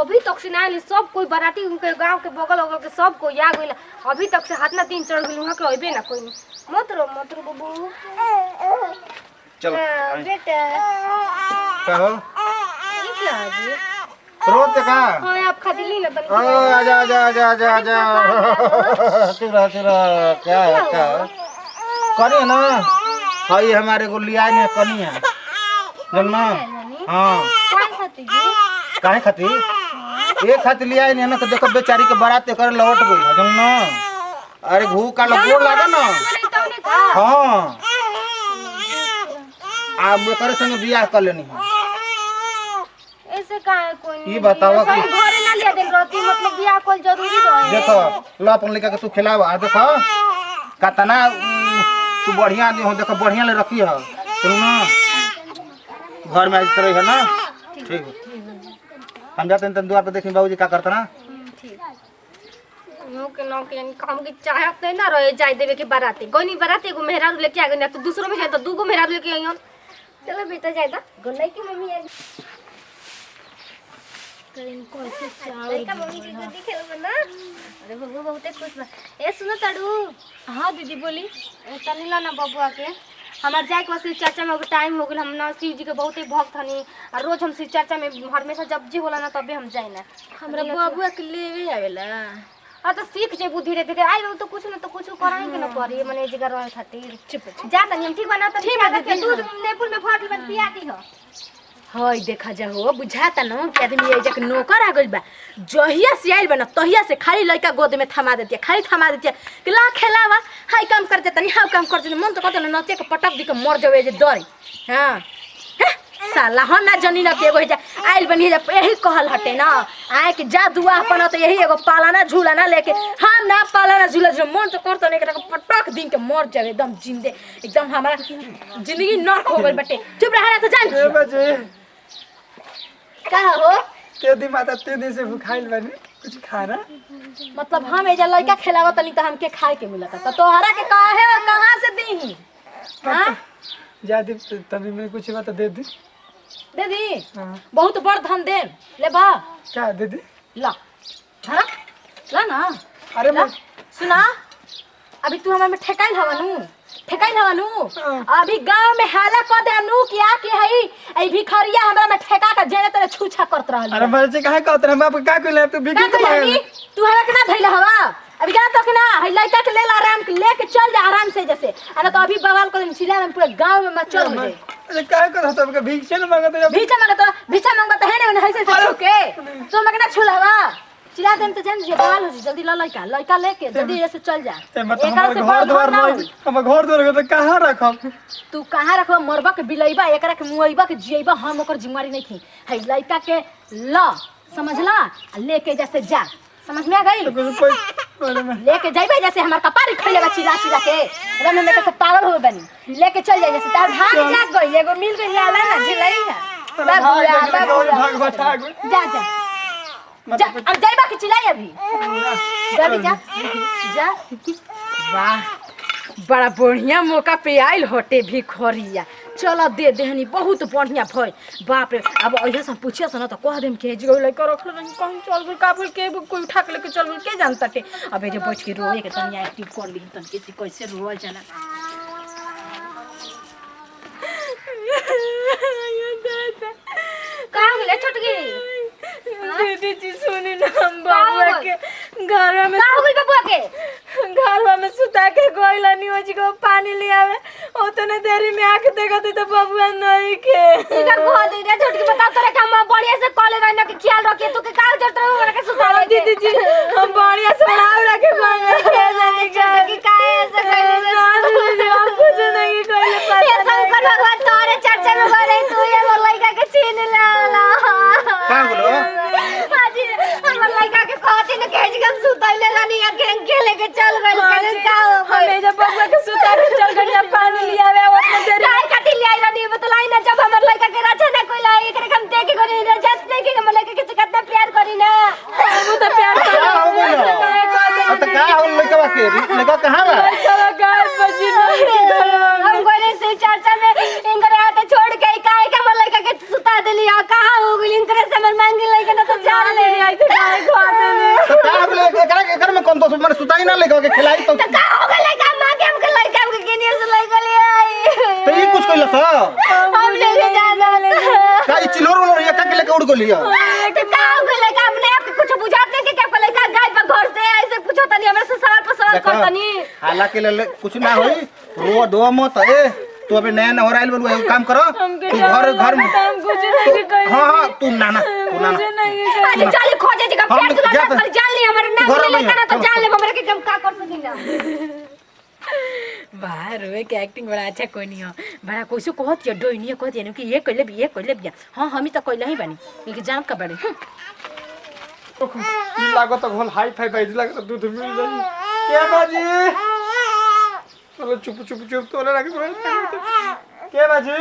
अभी तक से ना सब कोई बराती उनके गांव के बगल बगल के सब कोई आ गइल अभी तक से हाथ ना तीन चढ़ गइल वहां के अइबे ना कोई मत रो बबू चलो बेटा कहो ठीक है जी रोते का हां आप खा दिली ना तनी आजा आजा आजा आजा आजा तेरा क्या करी ना हाई हमारे को लिया ने कनिया जानना हां काहे खाती एक खाती लिया ने ना देखो बेचारी के बारात कर लौट गई जानना अरे घू का गोड़ लागा ना हां आप करे संग बियाह कर लेनी ऐसे काहे कोई ई बताओ कि घरे ना लिया देल रहती मतलब बियाह कोई जरूरी रहे देखो लो अपन लड़का के तू खिलावा देखो कतना तू बढ़िया आदमी हो देखो बढ़िया ले रखी है सुन ना घर में इस तरह है ना ठीक हम जाते हैं द्वार पे देखें बाबूजी क्या करता ना ठीक नो के काम की चाहत नहीं ना रहे जाय देवे के बाराती गोनी बाराती एगो मेहरारू लेके आ गई ना तो दूसरों में जाए तो दूगो मेहरारू लेके आइयो चलो बेटा जाए दा गोलाई की मम्मी आई करिन को ऐसे चावल का मम्मी की गोदी खेलबे ना अरे बबुआ बहुते खुश बा ए सुनो तड़ू हां दीदी बोली तनी ला ना बबुआ के हमार जाए के शिव चर्चा में टाइम हो गेल हम ना शिव जी के बहुते भक्त हनी और रोज हम शिव चर्चा में हमेशा जब जी होला ना तबे हम जाए ना हमरा बबुआ के लेवे आवेला हां तो सीख जेबू धीरे धीरे आई तो कुछ ना तो कुछ कराई के ना पड़ी मने जगह रहे खातिर चुप जा तनी हम ठीक बना त दूध नेपुल में फाट बन पिया दी हो हई देखा जा हो बुझाता न कि आदमी ए जक नौकर आ गइल बा जहिया से आइल बा न तहिया से खाली लइका गोद में थमा देतिया खाली थमा देतिया कि ला खेलावा हाई काम कर देतनी हाउ काम कर देतनी मन तो कहत न नते के पटक दी के मर जावे जे डरी हां साला हम ना जनी न के एगो जा आइल बनी जा यही कहल हटे ना आए कि जा दुआ अपन त यही एगो पालाना झूला ना लेके हम ना पालाना झूला जो मन तो करत न के पटक दिन के मर जावे एकदम जिंदे एकदम हमारा जिंदगी नरक हो गइल बटे चुप रहा ना तो जान का हो ते दिन माता ते दिन से भूखाइल बानी कुछ खाना मतलब हम एजा लड़का खिलावा तनी त हमके खाए के मिलता त तोहरा के काहे और कहां से देही हां जा दे तभी मैं कुछ बात दे दी दे दी हां बहुत बड़ धन दे ले बा क्या दे दी ला हां ला ना अरे मैं सुना अभी तू हमरा में ठेकाइल हवनु अभी गांव में हाला क देनु किया कि हई ए भिखरिया हमरा में ठेका के जेने तेरे छूछा करत रहल अरे मैं से काहे कहत रे बाप का कहले तू बिकी तो तू हमरा के ना धइल हवा अभी जा तक ना हई लइका के ले आराम के लेके चल जा आराम से जैसे अरे तो अभी बवाल कर चिल्ला में पूरे गांव में मचल हो जाए अरे काहे कहत सबके भिक्षा न मांगत भिक्षा मांगत है ना ऐसे छुके तो मके ना छुल हवा चिल्ला देम तो जान जे बवाल हो जल्दी ला लइका लेके जल्दी ऐसे चल जा एकरा से घर द्वार नहीं हम घर द्वार के कहां रखब तू कहां रखब मरबा के बिलैबा एकरा के मुइबा के जियबा हम ओकर जिम्मेवारी नहीं थी है लइका के ला समझला लेके जैसे जा समझ में आ गई लेके जाइबे जैसे हमार कपार खइले बा चिल्ला के रमे में से पागल हो बनी लेके चल जाए जैसे तार भाग जाग गई एगो मिल गई आला ना झिलाई है भाग बता जा जा जा अब जाइबा के चिल्लाई अभी जल्दी जा वाह बड़ा बढ़िया मौका पे आइल होटे भिखरिया चलो दे देहनी बहुत बढ़िया भई बाप रे अब ऐसा से पूछिया स न त कह देम के जगह लइका रखल नहीं कहीं चल गई काबुल के कोई उठा के लेके चल गई के जानता टे अब जे बच के रोए के तनिया एक्टिव कर ली तन कैसे रोल जाना का गेले छोटकी दीदी जी सुनी ना हम बाबुआ के घर में का हो गइल बबुआ के घर में सुता के गइलनी हो जी को पानी ले आवे ओतने देरी में आके देखत तो बबुआ नहीं के इधर बोल दे रे छोटकी बता तोरे के हम बढ़िया से कॉलेज रहने के ख्याल रखिए तू के का जरूरत रहे हमरा के सुता ले दीदी जी हम बढ़िया से बनाव रखे मांगे जाने कि काहे ऐसे कइले हम कुछ नहीं कइले ये शंकर भगवान तोरे चर्चा में बोले तू ये मोर लइका के छीन लाला का बोलो हाजी हमर लइका के कहती न केज के सुतैले लानी या के लेके चल गइल कने का हो हमें जब बबुआ के सुता के चल गई पानी ले आवे ओतने देरी काय काटी ले आई रानी बतलाई ना जब हमर लइका के रचा ना कोई लाई एकरे हम देखे करी ना जत देखे हमर लइका के कितना प्यार करी ना हम तो प्यार तो का हो लइका के लइका कहां बा चलो गाय बजी हम गोरे से चर्चा में इनकरे हाथ छोड़ के काहे के हमर लइका के सुता देली आ कहां हो गेल इनकरे से हमर मांगी लइका ना तो जान ले ही ना लेके के खिलाई तो का हो गए लड़का मां के हमके लड़का के केनियर से लड़का ले आई तो ये कुछ कइला सा हम लेके जाना का ई चिलोर वाला ये का के लेके उड़ गेलिया तो का हो गए लड़का अपने आप के कुछ बुझात नहीं कि क्या लड़का गाय पर घर से ऐसे पूछो तनी हमरा से सवाल पर सवाल करतनी हालांकि ले कुछ ना होई रो दो मत ए तू अबे नया नहर आइल बलु काम करो तू घर में हम कुछ नहीं कही हां तू नाना अरे चल खोजे जगह पेट तुला पर जान ली हमारे नाम ले लेकर ना तो जान ले हमरा के हम का कर सकीला बाहर हुए के एक्टिंग बड़ा अच्छा कोई नहीं हो बड़ा कोई कहत या डोइनी कहत या कि ये कइले बिया हां हम ही तो कइले ही बानी लेकिन जान का बड़े ई लागो तो घोल हाई फाई बाई लागो तो दूध मिल जाई के बाजी चलो चुप तो लगा के बाजी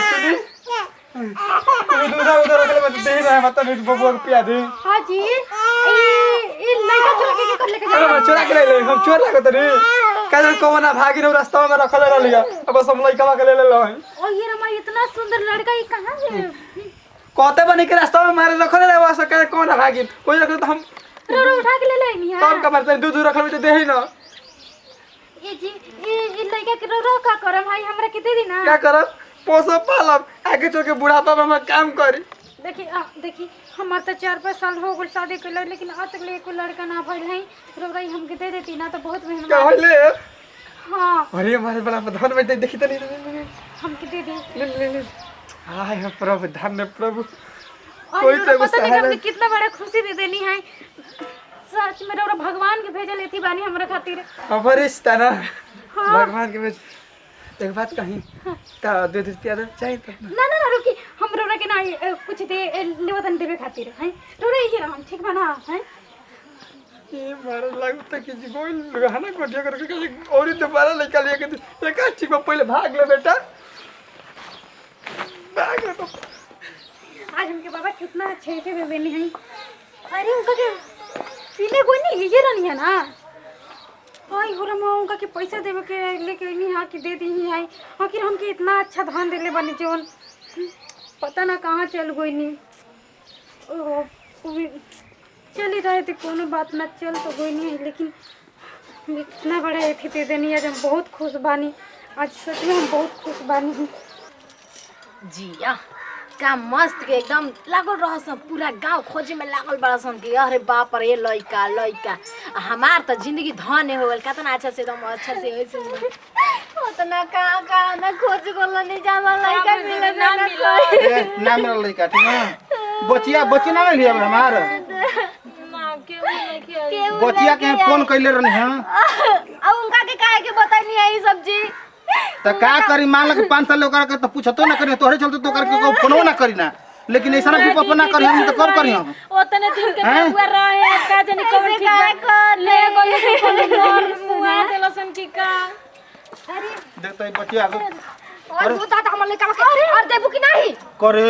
सुनी तू दूसरा उधर रख ले मत दे रहा है मत नहीं बबुआ को पिया दे हां जी ई लड़का चोरा के कर लेके अरे मैं चोरा के ले हम चोर लागो तनी काजल कोना भागी न रास्ता में रखल रह लिया अब सब लइका के ले लो ओ ये रमा इतना सुंदर लड़का ये कहां है कहते बनी के रास्ता में मारे रखल रह वहां से कोना भागी कोई रख तो हम रो उठा के ले ले नहीं कम कमर से दूध रखल तो दे ही ना ये जी ये लड़का के रो का करम भाई हमरा के दे दी ना क्या करब पोसो पालब आगे चल के बुढ़ापा में हम काम करी देखी हमार तो 4-5 साल हो गए शादी के लेकिन आज तक ले कोई लड़का ना भइल है रोई हमके दे देती ना तो बहुत क्या मेहनत होले हां अरे हमारे बड़ा धन में देखी तो नहीं हमके दे दी ले हाय हम प्रभु धन्य प्रभु और कोई इन्होंने तो पता नहीं सहारा हमके कितना बड़ा खुशी दे देनी है सच में रो भगवान के भेजल लेती बानी हमरा खातिर अवरिश्ता ना हाँ। भगवान के भेज एक बात कही ता दे दे पिया दे चाहिए तो ना रुकी हम रोरा के ना कुछ दे निवेदन देवे खातिर है रोरा ये रहन ठीक बना है ये मारे लागू तक कि गोल लगाना कोठिया करके के और ही दोबारा निकाल लिया के एक अच्छी को पहले भाग ले बेटा भाग ले तो आज हमके बाबा कितना अच्छे से बेबेनी है अरे उनका के पीले कोई नहीं ये रहनी है ना आई हो रमा उनका के पैसा देवे के लेके नहीं हा कि दे दी ही है आखिर हमके इतना अच्छा धान देले बनी जोन पता ना कहाँ चल गई नहीं ओहो चल ही रहे थे कोनो बात ना चल तो गई नहीं है लेकिन इतना बड़ा एथी दे देनी आज हम बहुत खुश बानी आज सच में हम बहुत खुश बानी जिया का मस्त के एकदम लागल रहसन पूरा गांव खोजे में लागल बड़सन कि अरे बाप रे लइका हमार तो जिंदगी धन हो गल कितना अच्छा से एकदम अच्छा से ऐसे उतना कहाँ ना खोज गोल नहीं जाला लड़का मिले ना कोई ना मिलल लइका ठीक ना बच्ची ना लिया हमार बचिया के फोन कइले रहनी हां अब उनका के काहे के बताई है ई सब्जी त का करी मान लग 5 साल ओकरा के त पूछतो ना करी तोहरे चलते तो करके को फोनो ना करी ना लेकिन ऐसा ना विपप ना करी हम त कब करी हम ओतने दिन के हुआ रहे का जाने कौन ठीक ले गोले मुआ देलसन की का अरे देखते ही बचिया और वो दादा हमर लेका के और देबू कि नहीं करे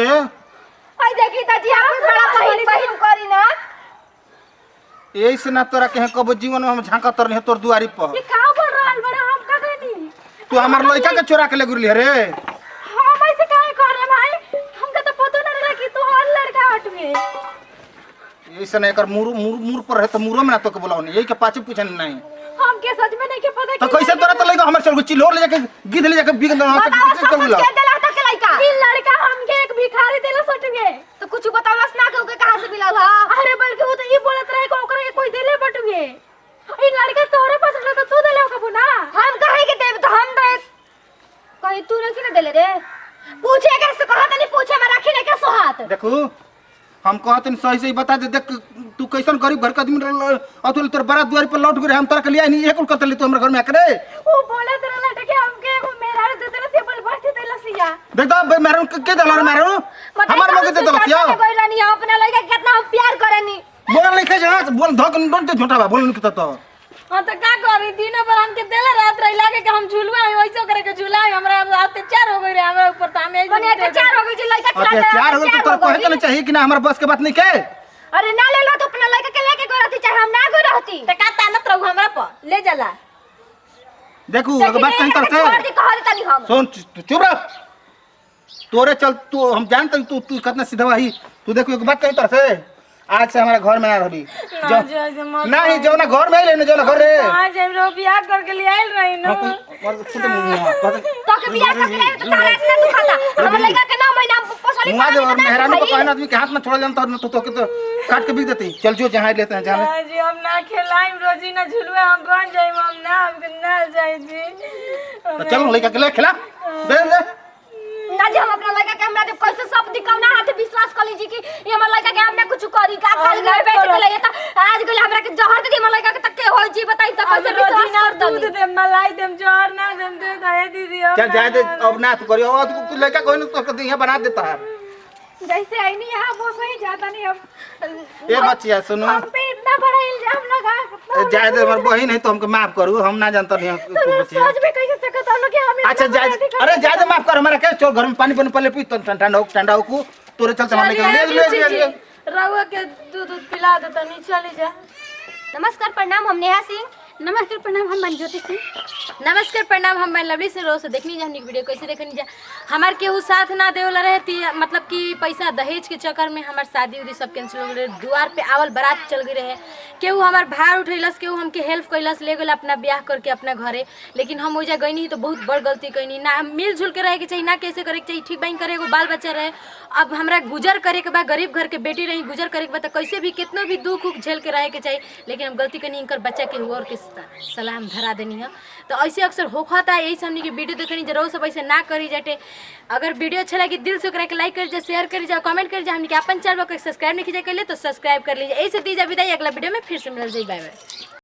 आई देखी दादी आप बड़ा बहिन करी ना ऐसे ना तोरा के कब जीवन में हम झांका तर नहीं तोर दुआरी पर ये का बोल रहल बड़ा हम का कहनी तू हमार लइका के चोरा के ले गुरली रे हम ऐसे काहे कर रहे भाई हमका तो पता ना रहा कि तू और लड़का हट में ऐसे ना एकर मुर पर रहे त मुरो में ना तो के बुलावनी यही के पाछे पूछन नहीं हम के सच में नहीं के पता तो कैसे तोरा तो लइका हमर चल गो चिल्लोर ले जाके गिद्ध ले जाके बिग ना बताओ चल सब के देला तक के लड़का ई लड़का हमके एक भिखारी देला सट में तो कुछ बतावस ना के कहां से मिला था अरे बल्कि वो तो ये बोलत रहे को ओकरा के कोई देले बटुगे ई लड़का तोरे पास रहा तो तू देले ओका बुना हम काहे के देब तो हम तो कहीं तू नहीं ना देले रे पूछे के से कहा नहीं पूछे मैं राखी नहीं के सोहात देखू हम कहत सही सही बता दे देख तू कैसन गरीब घर का आदमी रहल अतुल तोर बड़ा द्वार पर लौट गए हम तोरा के लिए नहीं एक करत ले तू हमर घर में आके रे वो बोले तेरा लड़के हमके एगो मेरा दे देला से बल भर दे देला सिया देख दा मारू के दला मारू हमर मगे दे दला सिया बोला नहीं अपना लड़का कितना हम प्यार करेनी बोल नहीं के जा बोल धक डोंट झोटा बा बोल नहीं तो हां तो का करी दिन पर हमके देले रात रही लागे कि हम झूलवा वैसे करे के झूला हमरा अत्याचार हो गई रे हमरा ऊपर त हम बने अत्याचार हो गई जी लड़का खिला अत्याचार हो तो कहे के चाहिए कि ना हमर बस के बात नहीं के अरे ना ले लो तो अपना लड़का के लेके गई रहती चाहे हम ना गई रहती त का तानत रहू हमरा पर ले जाला देखू अगर बात कहीं तरसे छोड़ दी कह देता नहीं हम सुन तू चुप रह तोरे चल तू हम जानते तू कितना सीधा ही तू देखो एक बात कहीं तरसे आज से हमारा घर में ना रही ना जैसे मत नहीं जो ना घर में ही लेने जो ना घर रे आज हम लोग बियाह करके ले आइल रही ना तो के बियाह करके लाए तो तारा इतना दुखाता हमर लड़का के 9 महीना पसली मुआ जो मेहरानी को कहना आदमी के हाथ में छोड़ जान तो के तो काट के बिक देती चल जो जहां लेते हैं जहां जी हम ना खेलाइम रोजी ना झुलुआ हम बन जाइम हम ना हम ना जाई जी तो चल लड़का के ले खिला दे दे ना जी हम अपना लड़का के हमरा कैसे सब दिखौना हाथ विश्वास कर लीजिए कि ये हमर लड़का के हमने कुछ करी का खाली घर बैठ के लगे त आज गले हमरा के जहर दे हमर लड़का के तक के होई जी बताई त कैसे विश्वास कर दूध दे मलाई देम जोर ना देम दे दे दीदी चल जाए दे अब ना तू करियो तू लड़का कोई ना तो दिया बना देता है जैसे आई नहीं यहाँ वो सही जाता नहीं अब ए बच्चिया सुनो हम पे इतना बड़ा इल्जाम लगा जाए दे हमर बहिन है तो हमके माफ करू हम ना जानता नहीं बच्चिया सोच में कैसे सकता हम लोग कि हम अच्छा जाए अरे जाए दे माफ कर हमारा के चल घर में पानी पहले पी तो ठंडा हो को तोरे चलते हम ले रउआ के दूध पिला दे तनी चली जा। नमस्कार प्रणाम हम नेहा सिंह। नमस्कार प्रणाम हम मनज्योति सिंह। नमस्कार प्रणाम हम मैं लवली से रोज देखनी जा हमनी वीडियो कैसे देखनी जा हमार केहू साथ ना देवला रहती मतलब कि पैसा दहेज के चक्कर में हमार शादी उदी सब कैंसिल हो गए द्वार पे आवल बारात चल गई रहे केहू हमार भार उठैलस केहू हमके हेल्प कैलस ले गेल अपना ब्याह करके अपना घरे लेकिन हम ओइजा गईनी तो बहुत बड़ गलती कैनी ना मिलजुल के रहे के चाहिए ना कैसे करे के चाहिए ठीक बाइन करे एगो बाल बच्चा रहे अब हमरा गुजर करे के बाद गरीब घर के बेटी रही गुजर करे के बाद कैसे भी कितना भी दुख उख झेल के रहे के चाहिए लेकिन हम गलती करनी इनकर बच्चा के हुआ और के सलाम धरा देनी है तो ऐसे अक्सर होता है यही से हमने की वीडियो देखनी जरूर सब ऐसे ना करी जाटे अगर वीडियो अच्छा लगी दिल से ओकरा के लाइक कर जा शेयर कर जा कमेंट कर जा हमने के अपन चैनल को सब्सक्राइब नहीं कीजिए कर ले तो सब्सक्राइब कर लीजिए ऐसे दीजिए विदाई अगला वीडियो में फिर से मिल जाए बाय बाय।